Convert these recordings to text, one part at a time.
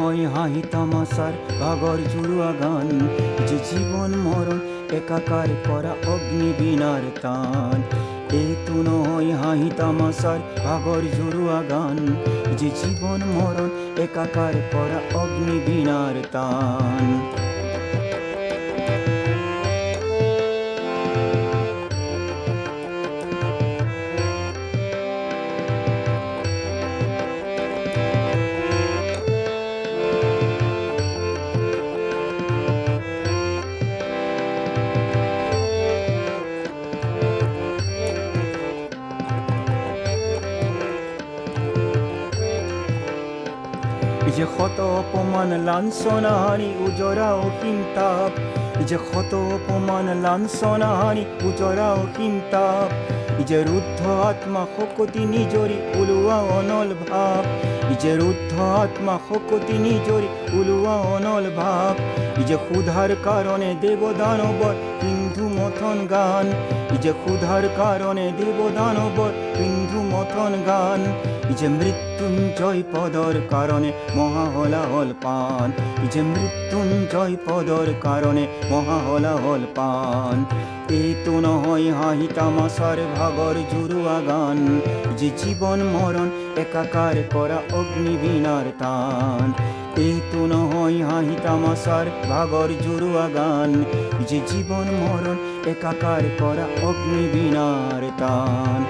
হয় হাহি তামাশার ভাগর জুড়ুয়া গান, যে জীবন মরণ একাকার করা অগ্নিবীণার তান। এ তো নয় হাহি তামাশার ভাগর জুড়ুয়া গান, যে জীবন মরণ একাকার করা অগ্নিবীণার তান। যে ক্ষত অপমান লাঞ্ছনাহানি উজরা অসীম তাপ, যে ক্ষত অপমান লাঞ্ছনাহানি উজরা অসীম তাপ, যে রুদ্ধ আত্মা শকতি নিজরি ওলোৱা অনল ভাব, যে রুদ্ধ আত্মা শকতি নিজরি ওলোৱা অনল ভাব, যে ক্ষুধার কারণে দেবদানবর সিন্ধু মথন গান, যে ক্ষুধার কারণে দেবদানবর সিন্ধু মথন গান, যে মৃত্যুঞ্জয় পদর কারণে মহাহলাহল পান, যে মৃত্যুঞ্জয় পদর কারণে মহাহলাহল পান। এ তো নহয় হাহি তামাশার ভাগর জুড়ুয়া গান, যে জীবন মরণ একাকার করা অগ্নিবীণার তান। এ তো নহয় হাহি তামাশার ভাগর জুড়ুয়া গান, যে জীবন মরণ একাকার করা অগ্নিবীণার তান।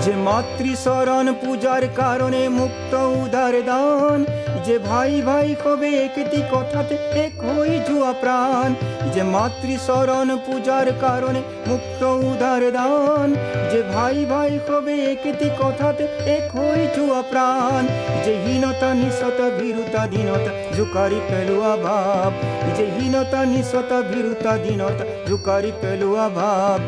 যে মাতৃশরণ পূজার কারণে মুক্ত উদার দান, যে ভাই ভাই হবে একটি কথাতে এক হই জুয়া প্রাণ, যে মাতৃশরণ পূজার কারণে মুক্ত উদার দান, যে ভাই ভাই হবে একটি কথাতে এক হই জুয়া প্রাণ, যে হীনতা নিঃসতা ভীরুতা দীনতা জুকারি পেলুয়া ভাব, যে হীনতা নিঃসতা ভীরুতা দীনতা জুকারি পেলুয়া ভাব,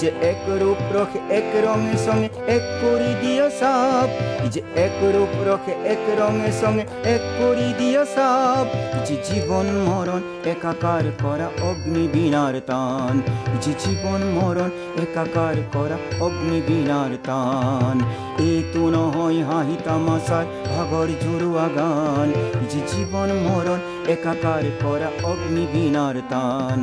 যে এক রূপ রখে এক রঙের সঙ্গে এক করি দিয়া সাপ, যে এক রূপ রখে এক রঙের সঙ্গে এক করি দিয়া সাপ, যে জীবন মরণ একাকার করা অগ্নিবীণার তান, যে জীবন মরণ একাকার করা অগ্নিবীণার তান। এ তো নহয় হাহি তামাশার ভাগর জুড়ুয়া গান, যে জীবন মরণ একাকার করা অগ্নিবীণার তান।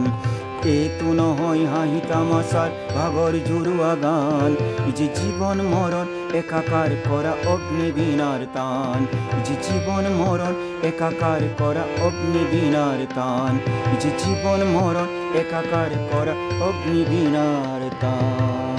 এ তো নহয় হাহি তামাশার ভাগর জুড়ুয়া গান, যে জীবন মরণ একাকার করা অগ্নিবীণার তান, যে জীবন মরণ একাকার করা অগ্নিবীণার তান, যে জীবন মরণ একাকার করা অগ্নিবীণার তান।